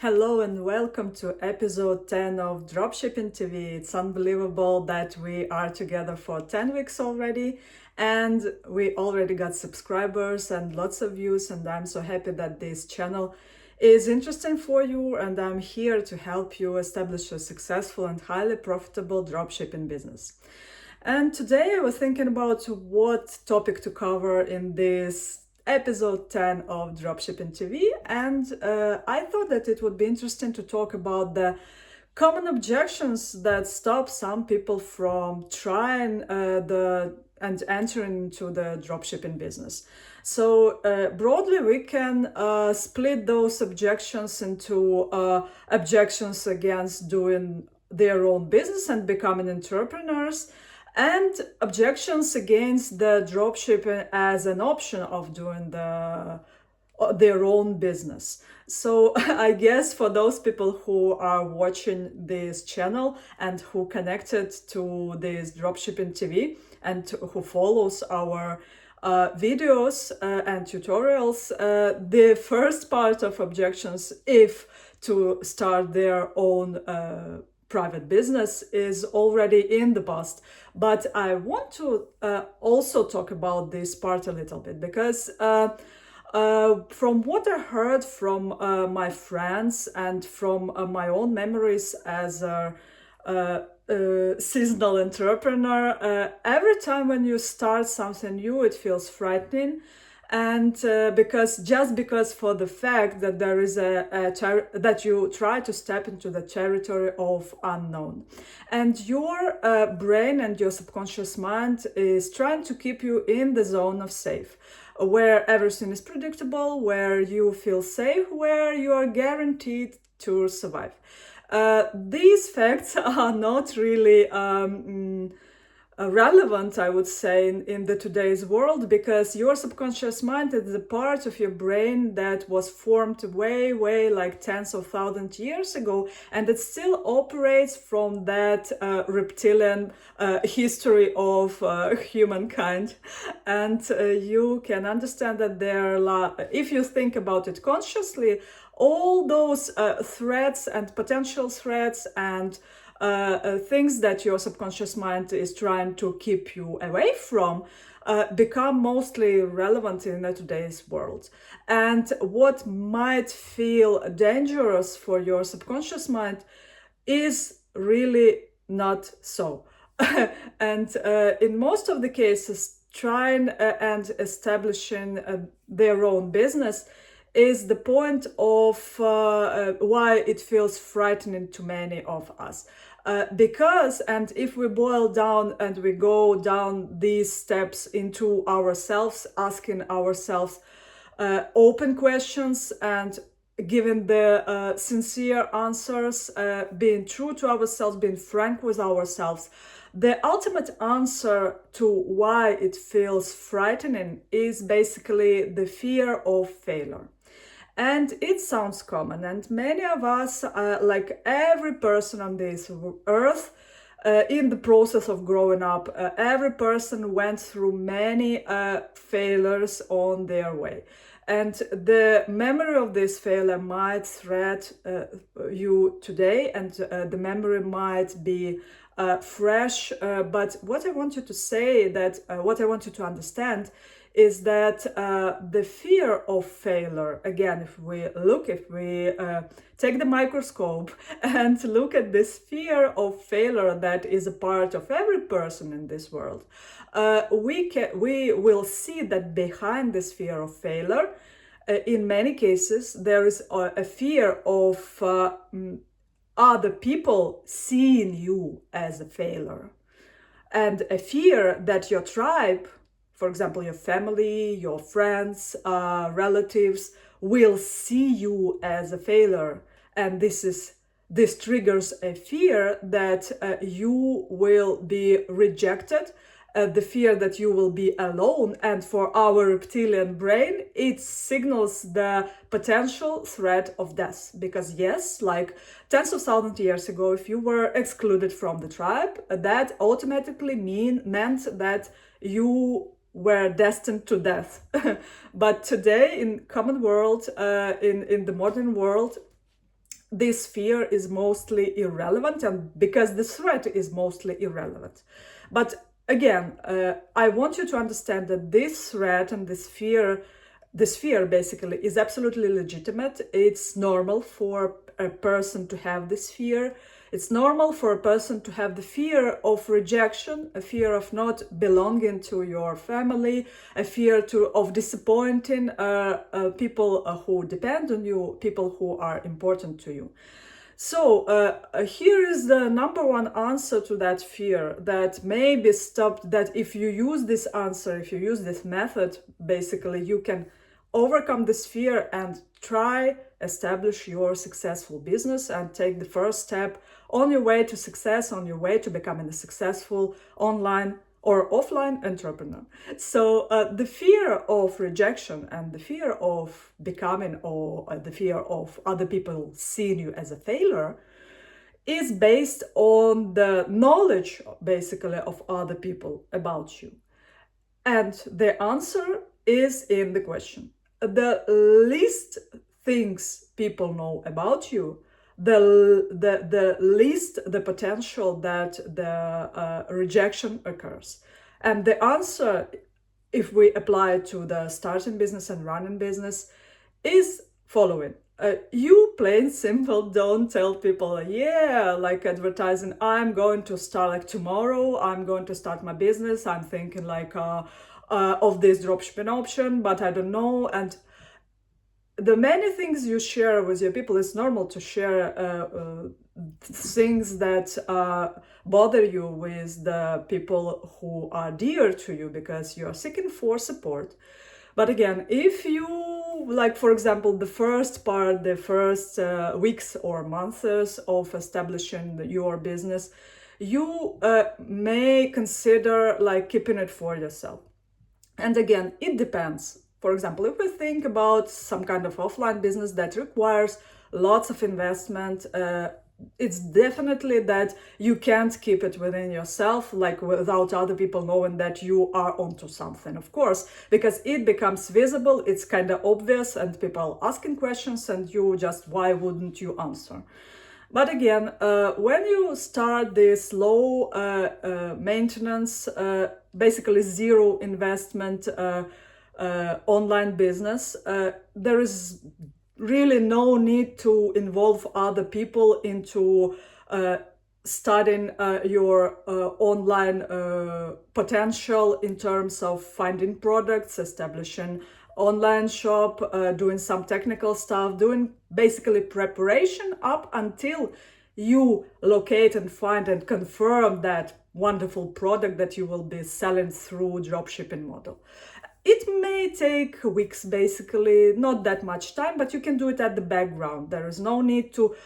Hello and welcome to episode 10 of Dropshipping TV. It's unbelievable that we are together for 10 weeks already, and we already got subscribers and lots of views, and I'm so happy that this channel is interesting for you, and I'm here to help you establish a successful and highly profitable dropshipping business. And today I was thinking about what topic to cover in this episode 10 of Dropshipping TV, and I thought that it would be interesting to talk about the common objections that stop some people from trying and entering into the dropshipping business. So broadly, we can split those objections into objections against doing their own business and becoming entrepreneurs, and objections against the dropshipping as an option of doing their own business. So I guess for those people who are watching this channel and who connected to this dropshipping TV and who follows our videos and tutorials, the first part of objections, if to start their own private business, is already in the past. But I want to also talk about this part a little bit because from what I heard from my friends and from my own memories as a seasonal entrepreneur, every time when you start something new, it feels frightening. And because for the fact that there is that you try to step into the territory of unknown, and your brain and your subconscious mind is trying to keep you in the zone of safe, where everything is predictable, where you feel safe, where you are guaranteed to survive. These facts are not really relevant, I would say, in the today's world, because your subconscious mind is the part of your brain that was formed way like tens of thousands years ago, and it still operates from that reptilian history of humankind. And you can understand that if you think about it consciously, all those threats and potential threats and things that your subconscious mind is trying to keep you away from become mostly relevant in today's world. And what might feel dangerous for your subconscious mind is really not so. And in most of the cases, trying and establishing their own business is the point of why it feels frightening to many of us. Because, and if we boil down and we go down these steps into ourselves, asking ourselves open questions and giving the sincere answers, being true to ourselves, being frank with ourselves, the ultimate answer to why it feels frightening is basically the fear of failure. And it sounds common, and many of us, like every person on this earth, in the process of growing up, every person went through many failures on their way. And the memory of this failure might threat you today, and the memory might be fresh. But what I want you to say, what I want you to understand, is that the fear of failure, again, if we take the microscope and look at this fear of failure that is a part of every person in this world, we will see that behind this fear of failure, in many cases, there is a fear of other people seeing you as a failure, and a fear that your tribe, for example, your family, your friends, relatives, will see you as a failure. And this triggers a fear that you will be rejected, the fear that you will be alone. And for our reptilian brain, it signals the potential threat of death. Because yes, like tens of thousands of years ago, if you were excluded from the tribe, that automatically meant that you were destined to death. But today, in common world, in the modern world, this fear is mostly irrelevant, and because the threat is mostly irrelevant. But again, I want you to understand that this threat and this fear basically is absolutely legitimate. It's normal for a person to have this fear. It's normal for a person to have the fear of rejection, a fear of not belonging to your family, a fear of disappointing people who depend on you, people who are important to you. So here is the number one answer to that fear that may be stopped, that if you use this answer, if you use this method, basically you can overcome this fear and try establish your successful business and take the first step on your way to success, on your way to becoming a successful online or offline entrepreneur. So the fear of rejection and the fear of becoming, or the fear of other people seeing you as a failure, is based on the knowledge basically of other people about you. And the answer is in the question. The least things people know about you, the least the potential that the rejection occurs. And the answer, if we apply it to the starting business and running business, is following. You plain simple don't tell people, yeah, like advertising, I'm going to start like tomorrow, I'm going to start my business, I'm thinking like of this dropshipping option, but I don't know. And the many things you share with your people, it's normal to share things that bother you with the people who are dear to you because you are seeking for support. But again, if you, like for example, the first weeks or months of establishing your business, you may consider like keeping it for yourself. And again, it depends. For example, if we think about some kind of offline business that requires lots of investment, it's definitely that you can't keep it within yourself, like without other people knowing that you are onto something, of course, because it becomes visible, it's kind of obvious, and people asking questions, and you just, why wouldn't you answer? But again, when you start this low maintenance, basically zero investment online business, there is really no need to involve other people into studying your online potential in terms of finding products, establishing online shop, doing some technical stuff, doing basically preparation up until you locate and find and confirm that wonderful product that you will be selling through dropshipping model. It may take weeks, basically, not that much time, but you can do it at the background. There is no need to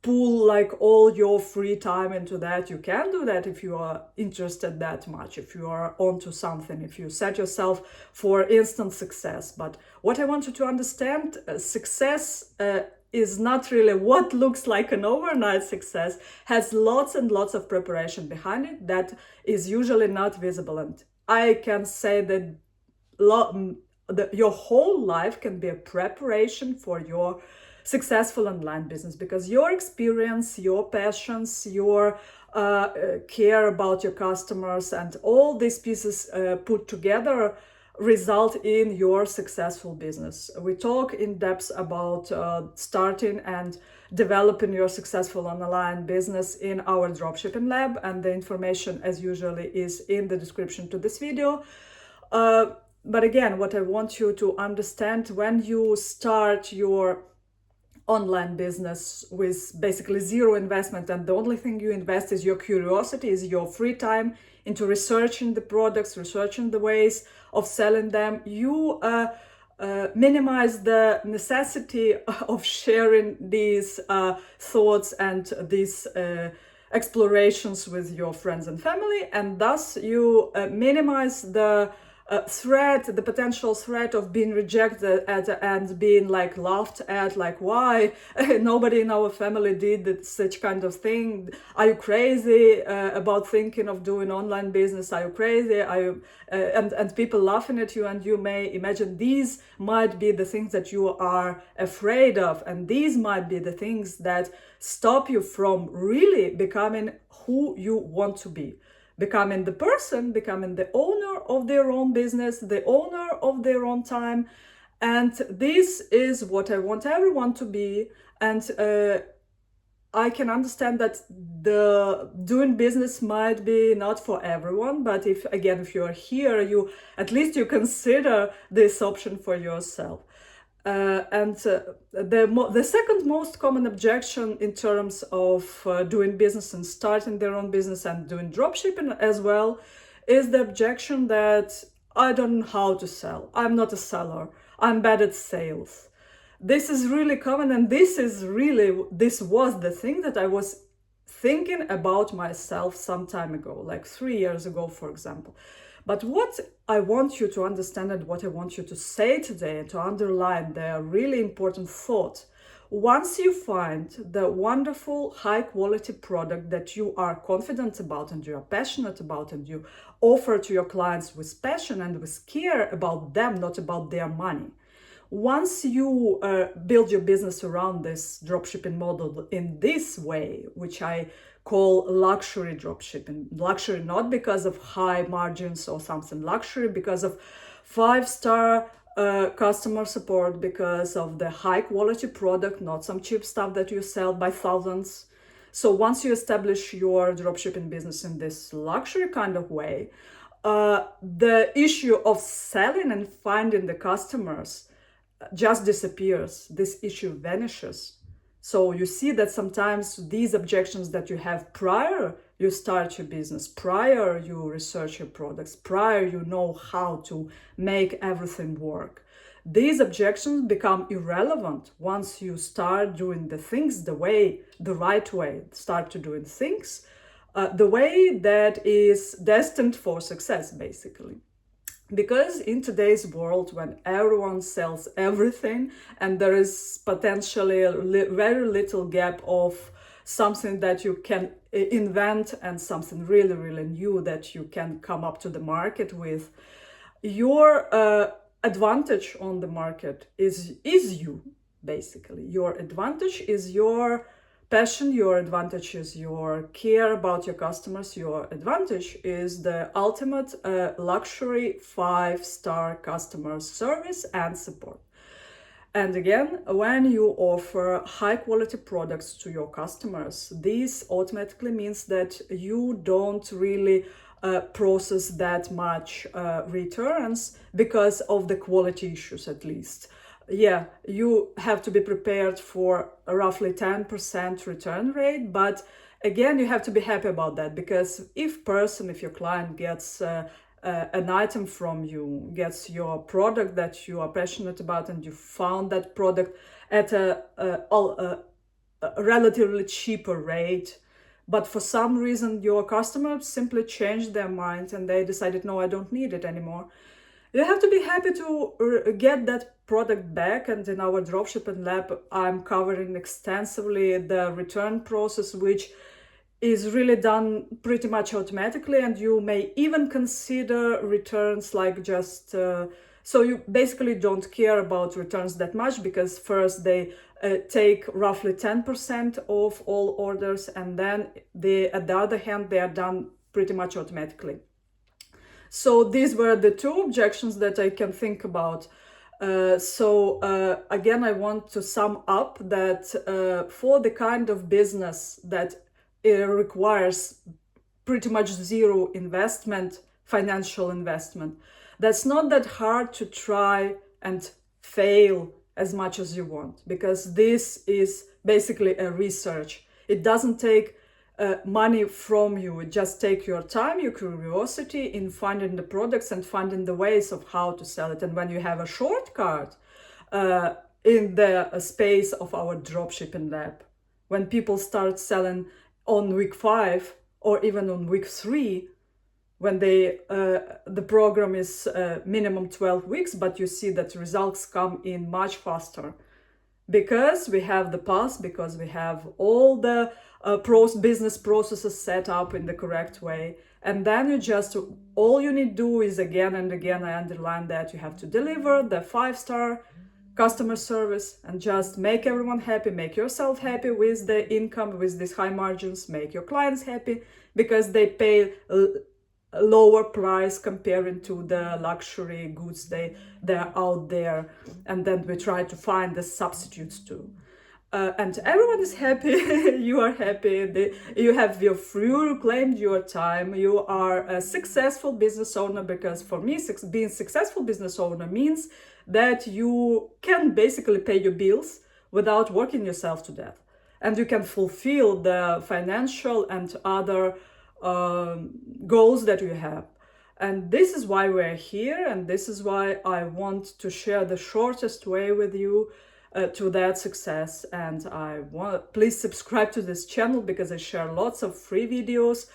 pull like all your free time into that. You can do that if you are interested that much, if you are onto something, if you set yourself for instant success. But what I want you to understand, success is not really what looks like an overnight success, has lots and lots of preparation behind it that is usually not visible. And I can say that your whole life can be a preparation for your successful online business, because your experience, your passions, your care about your customers, and all these pieces put together result in your successful business. We talk in depth about starting and developing your successful online business in our dropshipping lab, and the information as usually is in the description to this video. But again, what I want you to understand, when you start your online business with basically zero investment, and the only thing you invest is your curiosity, is your free time into researching the products, researching the ways of selling them, you minimize the necessity of sharing these thoughts and these explorations with your friends and family, and thus you minimize the threat, the potential threat of being rejected and being like laughed at, like, why nobody in our family did such kind of thing? Are you crazy about thinking of doing online business? Are you crazy? Are you and people laughing at you, and you may imagine these might be the things that you are afraid of, and these might be the things that stop you from really becoming who you want to be. Becoming the person, becoming the owner of their own business, the owner of their own time. And this is what I want everyone to be. And I can understand that the doing business might be not for everyone, but if you're here, at least you consider this option for yourself. The second most common objection in terms of doing business and starting their own business and doing dropshipping as well is the objection that I don't know how to sell. I'm not a seller. I'm bad at sales. This is really common, and this was the thing that I was thinking about myself some time ago, like 3 years ago, for example. But what I want you to understand and what I want you to say today and to underline the really important thought, once you find the wonderful high quality product that you are confident about and you are passionate about and you offer to your clients with passion and with care about them, not about their money. Once you build your business around this dropshipping model in this way, which I call luxury dropshipping, luxury not because of high margins or something, luxury because of 5-star customer support, because of the high quality product, not some cheap stuff that you sell by thousands. So once you establish your dropshipping business in this luxury kind of way, the issue of selling and finding the customers just disappears. This issue vanishes. So you see that sometimes these objections that you have prior you start your business, prior you research your products, prior you know how to make everything work, these objections become irrelevant once you start doing the things the right way, start to doing things the way that is destined for success, basically. Because in today's world, when everyone sells everything and there is potentially very little gap of something that you can invent and something really, really new that you can come up to the market with, your advantage on the market is you, basically. Your advantage is your passion, your advantage is your care about your customers, your advantage is the ultimate luxury 5-star customer service and support. And again, when you offer high quality products to your customers, this automatically means that you don't really process that much returns because of the quality issues, at least. Yeah, you have to be prepared for a roughly 10% return rate, but again, you have to be happy about that, because if your client gets an item from you, gets your product that you are passionate about, and you found that product at a relatively cheaper rate, but for some reason your customer simply changed their mind and they decided, no, I don't need it anymore. You have to be happy to get that product back. And in our dropshipping lab, I'm covering extensively the return process, which is really done pretty much automatically. And you may even consider returns like just, so you basically don't care about returns that much, because first they take roughly 10% of all orders, and then at the other hand, they are done pretty much automatically. So these were the two objections that I can think about. Again, I want to sum up that for the kind of business that requires pretty much zero investment, financial investment, that's not that hard to try and fail as much as you want, because this is basically a research. It doesn't take money from you. Just take your time, your curiosity in finding the products and finding the ways of how to sell it. And when you have a shortcut in the space of our dropshipping lab, when people start selling on week 5 or even on week 3, when the program is minimum 12 weeks, but you see that results come in much faster. Because we have the past, because we have all the business processes set up in the correct way. And then all you need to do is again and again, I underline that you have to deliver the 5-star customer service and just make everyone happy, make yourself happy with the income, with these high margins, make your clients happy because they pay a lower price comparing to the luxury goods they're out there. And then we try to find the substitutes too. And everyone is happy. You are happy. You have reclaimed your time. You are a successful business owner, because for me, being successful business owner means that you can basically pay your bills without working yourself to death. And you can fulfill the financial and other goals that you have. And this is why we're here, and this is why I want to share the shortest way with you to that success. And please subscribe to this channel, because I share lots of free videos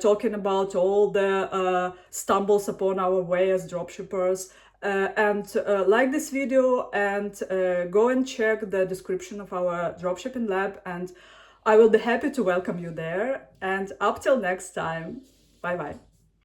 talking about all the stumbles upon our way as dropshippers. And like this video, and go and check the description of our dropshipping lab, and I will be happy to welcome you there. And up till next time, bye bye.